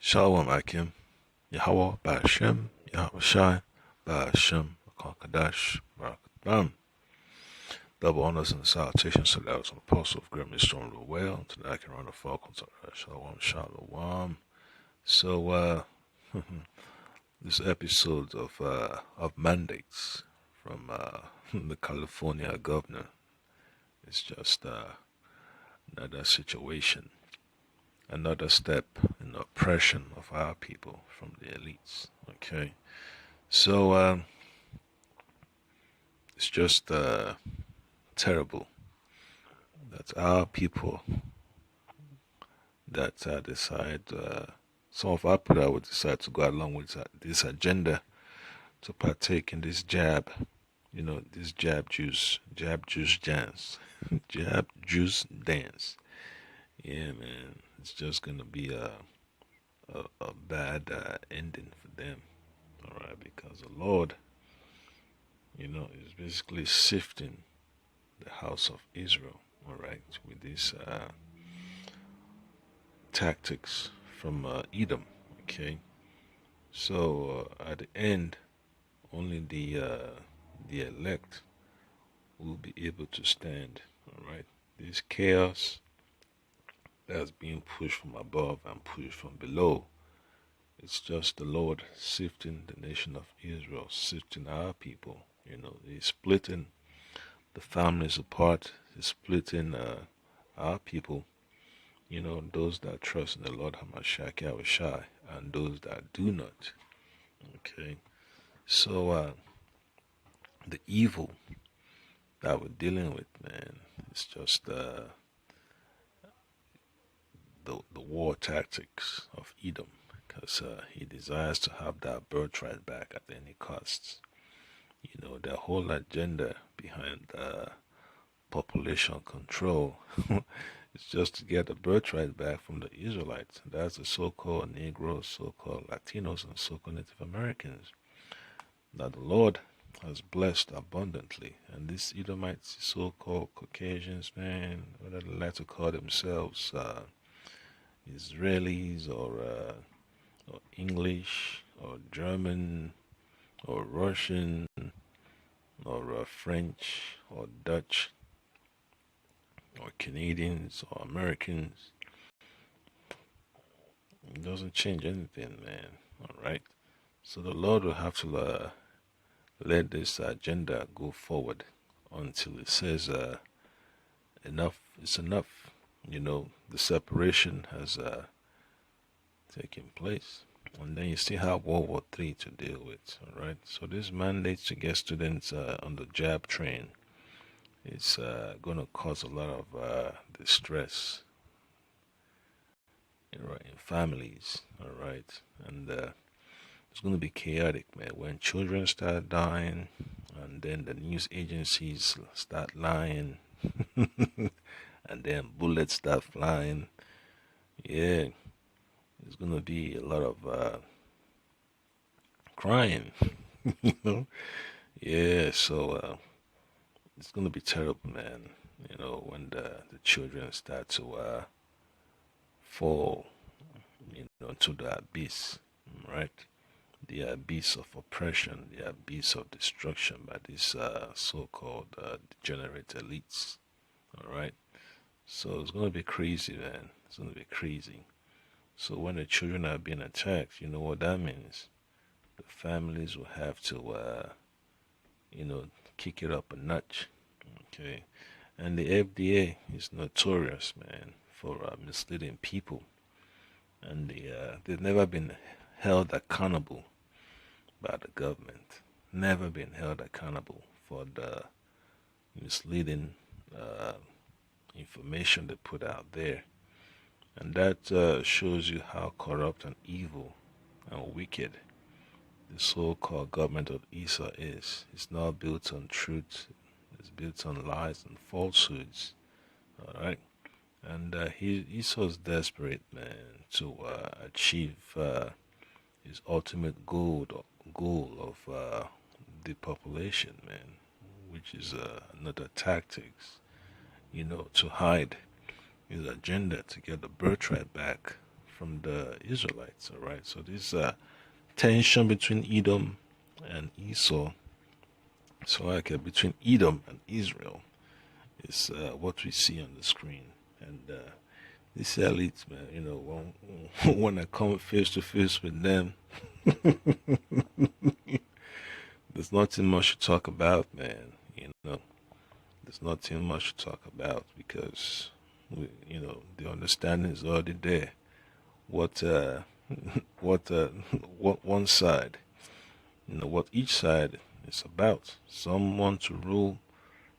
Shalom Akim, Yahweh Ba'ashem, Yahweh Shai, Ba'ashem, Kadash, Barakatam. Double honors and salutations to those on the apostle of Grim Storm the Whale, to the Akin Runner Falcons, Shalom, Shalom. So, this episode of mandates from the California governor is just another situation, another step in the oppression of our people from the elites. Okay, so it's just terrible that our people that decide, some of our people would decide to go along with this agenda to partake in this this jab juice dance, jab juice dance. Yeah, man, it's just gonna be a bad ending for them. All right, because the Lord, is basically sifting the house of Israel. All right, with these tactics from Edom. Okay, so at the end, only the elect will be able to stand. All right, this chaos that's being pushed from above and pushed from below. It's just the Lord sifting the nation of Israel, sifting our people. He's splitting the families apart. He's splitting our people. Those that trust in the Lord Hamashiach Yahushai and those that do not. Okay, so the evil that we're dealing with, man, is just the war tactics of Edom, because he desires to have that birthright back at any cost. The whole agenda behind population control is just to get the birthright back from the Israelites. That's the so-called Negroes, so-called Latinos, and so-called Native Americans that the Lord has blessed abundantly. And these Edomites, so-called Caucasians, man, whether they like to call themselves Israelis or English or German or Russian or French or Dutch or Canadians or Americans, it doesn't change anything, man. All right. So the Lord will have to let this agenda go forward until it says enough is enough. The separation has taken place. And then you still have World War III to deal with, all right? So this mandate to get students on the jab train is going to cause a lot of distress in families, all right? And it's going to be chaotic, man. When children start dying, and then the news agencies start lying, and then bullets start flying, yeah, there's going to be a lot of crying, you know? Yeah, so it's going to be terrible, man. When the children start to fall, into the abyss, right? The abyss of oppression, the abyss of destruction by these so-called degenerate elites. All right, so it's gonna be crazy, man. It's gonna be crazy. So when the children are being attacked, you know what that means? The families will have to, you know, kick it up a notch. Okay, and the FDA is notorious, man, for misleading people, and they've never been held accountable by the government, never been held accountable for the misleading uh, information they put out there. And that shows you how corrupt and evil and wicked the so-called government of Esau is. It's not built on truth. It's built on lies and falsehoods. All right. And Esau's desperate, man, to achieve his ultimate goal of depopulation, man, which is another tactics, to hide his agenda to get the birthright back from the Israelites. All right. So this tension between Edom and Esau, so like between Edom and Israel, is what we see on the screen. And these elites, man, when I come face to face with them, there's nothing much to talk about, man. There's nothing much to talk about because, the understanding is already there. What, what, what one side, what each side is about. Some want to rule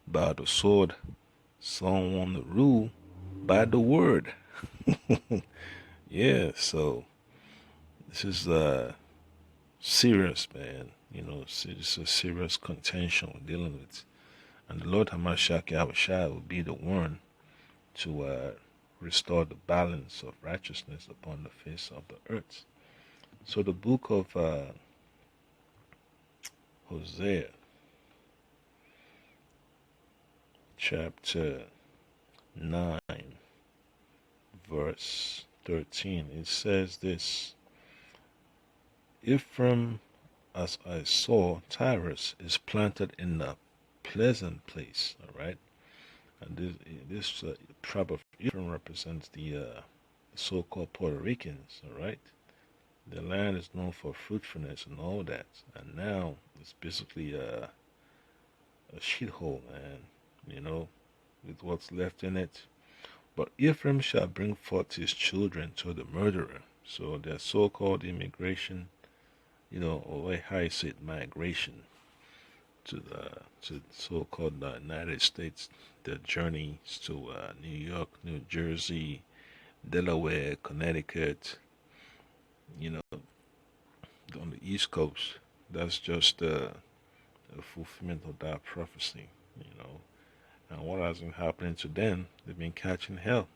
by the sword. Some want to rule by the word. Yeah, so this is serious, man. It's a serious contention we're dealing with. And the Lord Hamashiach Yahushua will be the one to restore the balance of righteousness upon the face of the earth. So the book of Hosea, chapter 9, verse 13, it says this: Ephraim, as I saw, Tyrus is planted in a pleasant place. All right, and this tribe of Ephraim represents the so-called Puerto Ricans. All right, the land is known for fruitfulness and all that, and now it's basically a shithole, man. With what's left in it. But Ephraim shall bring forth his children to the murderer. So their so-called immigration, or how you say it, migration to so-called United States, their journeys to New York, New Jersey, Delaware, Connecticut, on the East Coast. That's just a fulfillment of that prophecy, And what has been happening to them, they've been catching hell.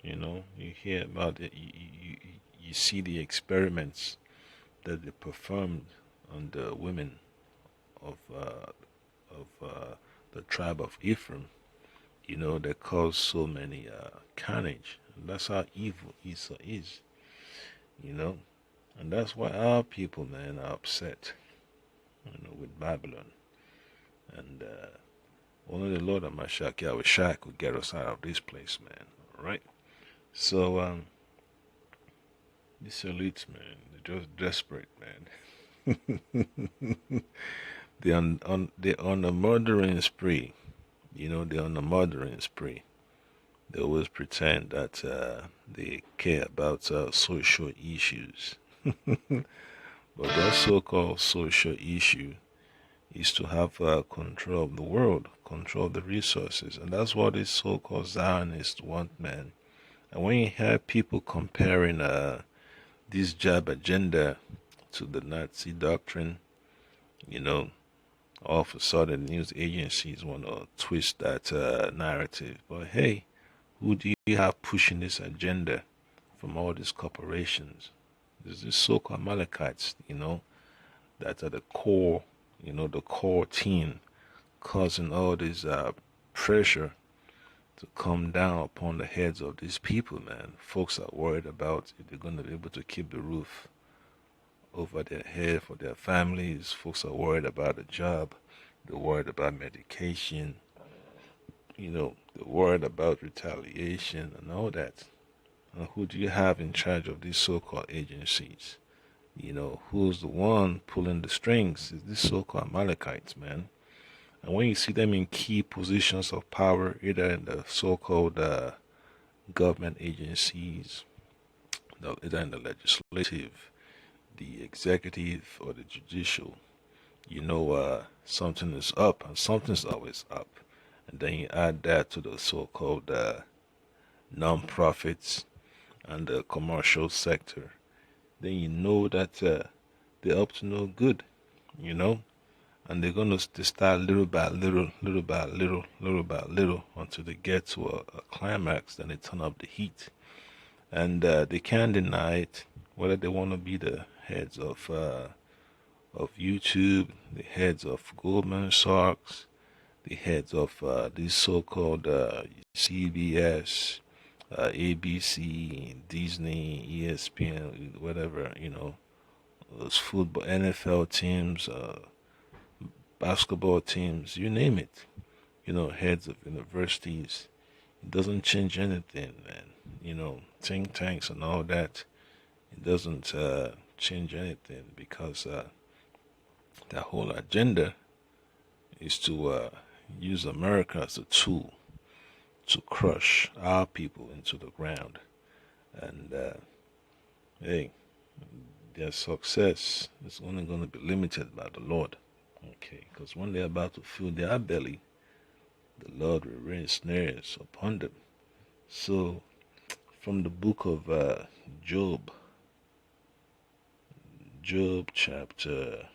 You hear about it, you see the experiments that they performed on the women of the tribe of Ephraim, that caused so many carnage. And that's how evil Esau is, and that's why our people, man, are upset, with Babylon. And only the Lord of Mashiach Yahushua could get us out of this place, man. All right. So these elites, man, they're just desperate, man. they're on a murdering spree. They're on a murdering spree. They always pretend that they care about social issues. But that so-called social issue is to have control of the world, control of the resources. And that's what these so-called Zionists want, man. And when you hear people comparing this job agenda to the Nazi doctrine, all of a sudden news agencies want to twist that narrative. But hey, who do you have pushing this agenda from all these corporations? There's this so-called Amalekites, that are the core, the core team causing all this pressure to come down upon the heads of these people, man. Folks are worried about if they're going to be able to keep the roof over their head for their families. Folks are worried about a job. They're worried about medication. They're worried about retaliation and all that. And who do you have in charge of these so-called agencies? Who's the one pulling the strings? Is this so-called Amalekites, man. And when you see them in key positions of power, either in the so-called government agencies, either in the legislative, the executive, or the judicial, something is up, and something's always up. And then you add that to the so-called non-profits and the commercial sector, then you know that they're up to no good, and they're going to start little by little, little by little, little by little, until they get to a climax. Then they turn up the heat, and they can't deny it, whether they want to be the heads of YouTube, the heads of Goldman Sachs, the heads of these so-called CBS, ABC, Disney, ESPN, whatever, those football, NFL teams, basketball teams, you name it, heads of universities. It doesn't change anything, man. Think tanks and all that. It doesn't change anything because the whole agenda is to use America as a tool to crush our people into the ground. And hey, their success is only going to be limited by the Lord. Okay, because when they're about to fill their belly, the Lord will rain snares upon them. So, from the book of Job, Job chapter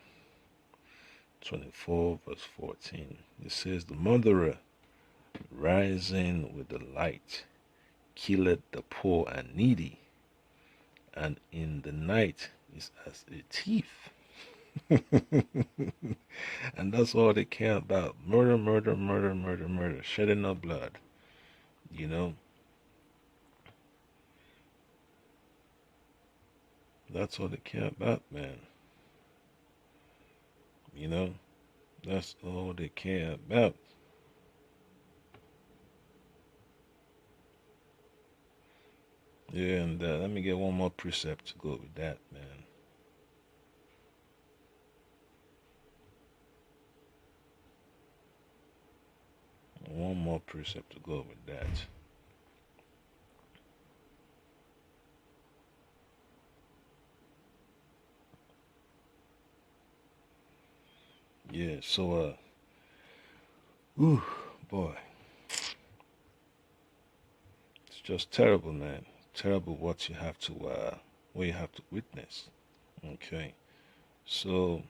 24, verse 14, it says, The murderer rising with the light killeth the poor and needy, and in the night is as a thief. And that's all they care about. Murder, murder, murder, murder, murder. Shedding of blood. You know? That's all they care about, man. That's all they care about. Yeah, and let me get one more precept to go with that, man. One more precept to go with that. Yeah, so, ooh, boy. It's just terrible, man. Terrible what you have to, what you have to witness. Okay. So,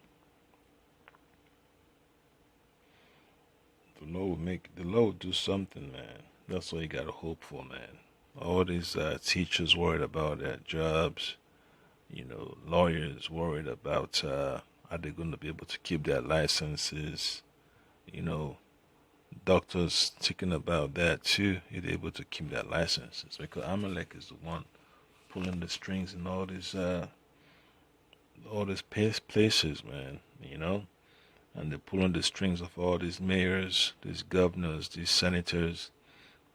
the Lord will do something, man. That's all you gotta hope for, man. All these teachers worried about their jobs, lawyers worried about are they going to be able to keep their licenses, you know, doctors thinking about that too, if they're able to keep their licenses, because Amalek is the one pulling the strings in all these places, man, and they're pulling the strings of all these mayors, these governors, these senators,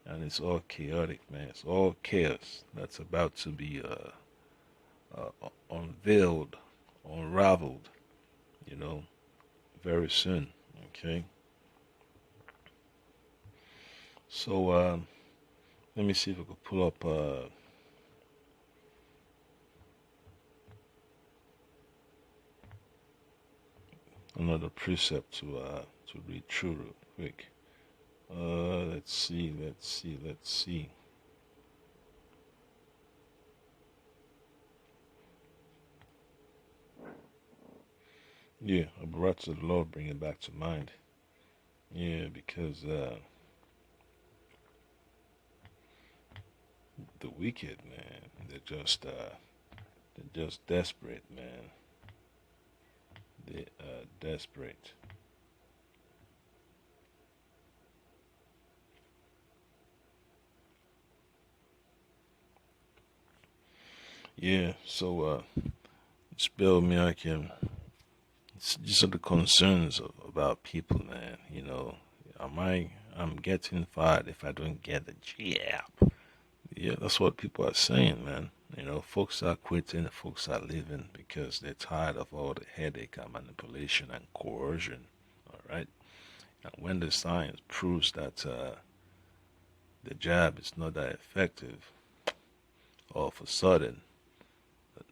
and it's all chaotic, man. It's all chaos that's about to be unveiled, unraveled, you know, very soon. Okay. So let me see if I could pull up another precept to read through real quick. Let's see. Yeah, I brought to the Lord, bring it back to mind. Yeah, because the wicked, man, they're just desperate, man. They are desperate. Yeah, so spell me, I can. These are the concerns about people, man. I'm getting fired if I don't get the job. Yeah, that's what people are saying, man. Folks are quitting, folks are leaving because they're tired of all the headache and manipulation and coercion. All right, and when the science proves that the jab is not that effective, all of a sudden they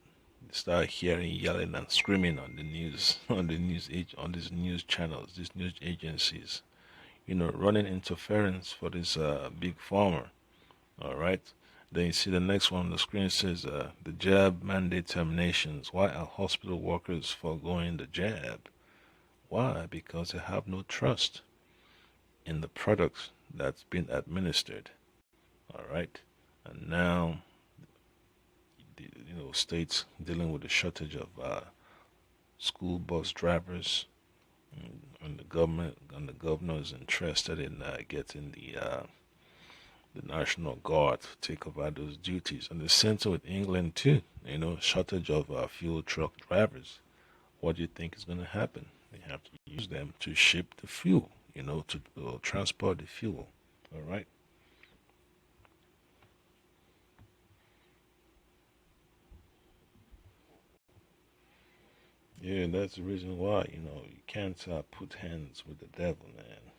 start hearing yelling and screaming on the news, on these news channels, these news agencies. Running interference for this big farmer. All right. Then you see the next one on the screen says the jab mandate terminations. Why are hospital workers foregoing the jab? Why? Because they have no trust in the products that's been administered. All right. And now, states dealing with the shortage of school bus drivers, and the government and the governor is interested in getting the National Guard to take over those duties. And the same thing with England too. Shortage of fuel truck drivers. What do you think is going to happen? They have to use them to ship the fuel, to transport the fuel. All right. Yeah, that's the reason why, you can't put hands with the devil, man.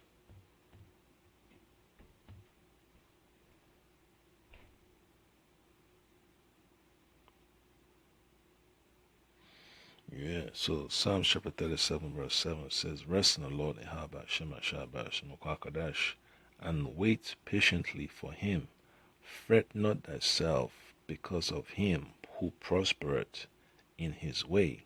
Yeah, so Psalm chapter 37, verse 7 says, Rest in the Lord, Shema Shabash, and wait patiently for him. Fret not thyself because of him who prospereth in his way,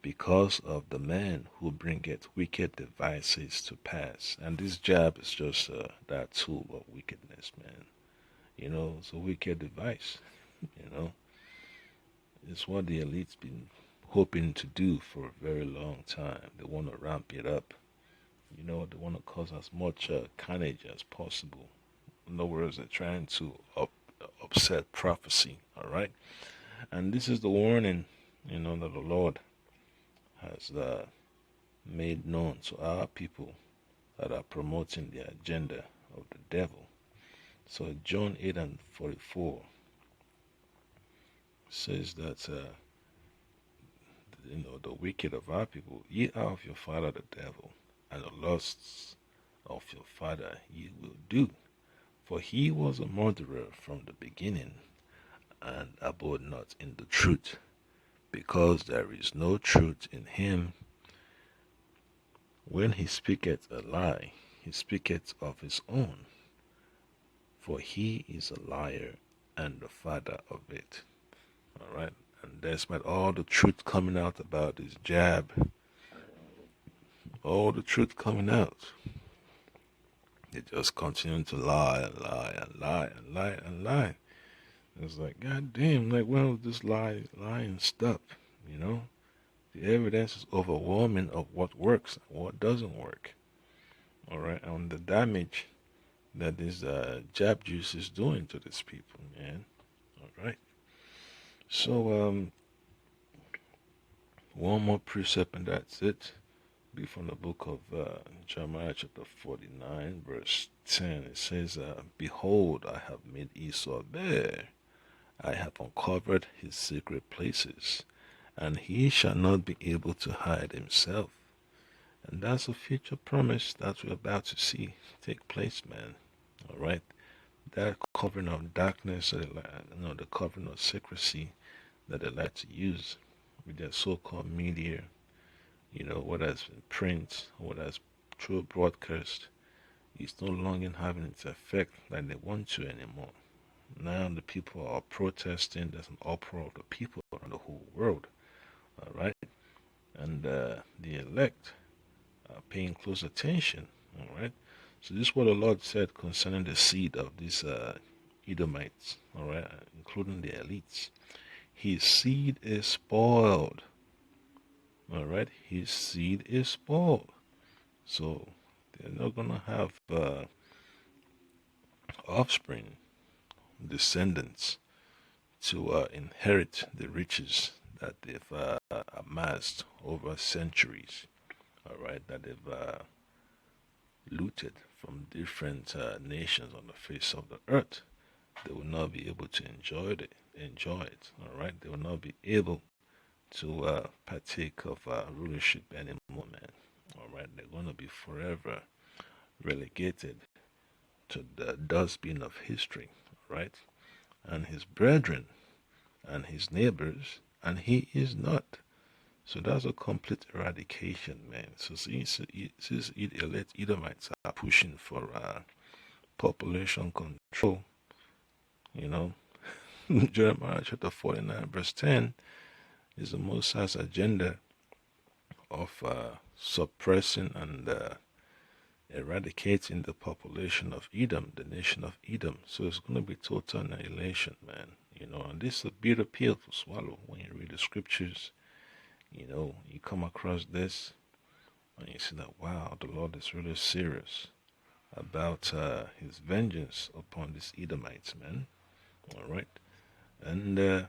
because of the man who bringeth wicked devices to pass. And this jab is just that tool of wickedness, man. It's a wicked device. You know, it's what the elite's been hoping to do for a very long time. They want to ramp it up. They want to cause as much carnage as possible. In other words, they're trying to upset prophecy. All right, and this is the warning, that the Lord has made known to our people that are promoting the agenda of the devil. So John 8 and 44 says that the wicked of our people, ye are of your father the devil, and the lusts of your father ye will do. For he was a murderer from the beginning, and abode not in the truth, because there is no truth in him. When he speaketh a lie, he speaketh of his own, for he is a liar and the father of it. All right, and despite all the truth coming out about this jab, all the truth coming out, they just continue to lie and lie and lie and lie and lie. It's like, God damn, like, when will this lying stop? The evidence is overwhelming of what works and what doesn't work. All right, and the damage that this jab juice is doing to these people, man. All right. So, one more precept, and that's it. Be from the book of Jeremiah, chapter 49, verse 10. It says, Behold, I have made Esau bare. I have uncovered his secret places, and he shall not be able to hide himself. And that's a future promise that we're about to see take place, man. All right. That covering of darkness, the covering of secrecy that they like to use with their so-called media, whether it's in print or whether it's through broadcast, is no longer having its effect like they want to anymore. Now the people are protesting. There's an uproar of the people around the whole world. All right, and the elect are paying close attention. All right, so this is what the Lord said concerning the seed of these Edomites. All right, including the elites. His seed is spoiled. All right, his seed is spoiled. So they're not gonna have offspring, descendants to inherit the riches that they've amassed over centuries. All right, that they've looted from different nations on the face of the earth. They will not be able to enjoy it. Enjoy it. All right, they will not be able to partake of rulership anymore, man. All right, they're going to be forever relegated to the dustbin of history, right? And his brethren and his neighbors, and he is not. So that's a complete eradication, man. So since elect Edomites are pushing for population control, you know, Jeremiah chapter 49, verse 10 is the Most High's agenda of suppressing and eradicating the population of Edom, the nation of Edom. So it's going to be total annihilation, man. And this is a bitter pill to swallow when you read the scriptures. You come across this and you see that, wow, the Lord is really serious about his vengeance upon these Edomites, man. All right, and the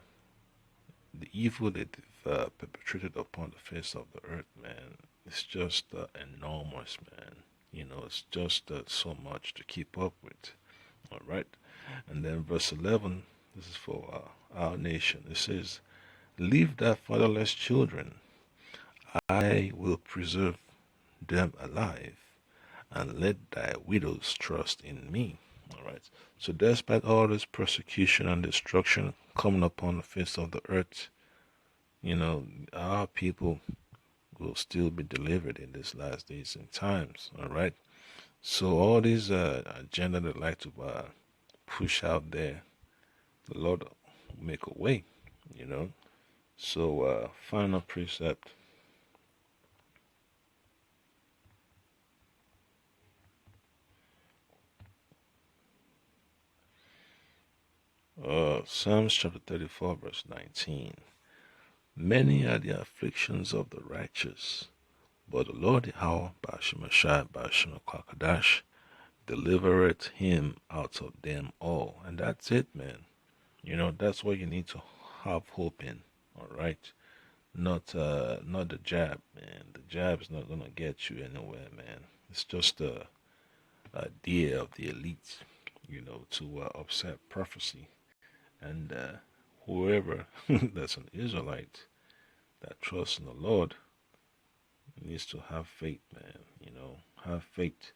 evil that they've perpetrated upon the face of the earth, man, it's just enormous, man. It's just so much to keep up with. All right, and then verse 11. This is for our nation. It says, "Leave thy fatherless children; I will preserve them alive, and let thy widows trust in me." All right. So, despite all this persecution and destruction coming upon the face of the earth, our people will still be delivered in these last days and times. All right. So, all these agenda that like to push out there, the Lord will make a way. You know. So, final precept. Psalms chapter 34, verse 19. Many are the afflictions of the righteous, but the Lord Yahweh, Bashimashai, Bashimakwakadash, delivereth him out of them all. And that's it, man. That's what you need to have hope in. All right. Not the jab, man. The jab is not gonna get you anywhere, man. It's just a idea of the elite, to upset prophecy. And whoever that's an Israelite that trusts in the Lord needs to have faith, man. Have faith.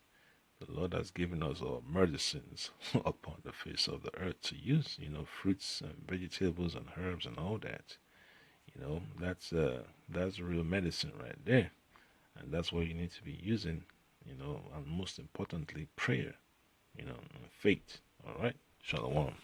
The Lord has given us our medicines upon the face of the earth to use, fruits and vegetables and herbs and all that. That's real medicine right there. And that's what you need to be using, and most importantly, prayer, and faith. All right. Shalom.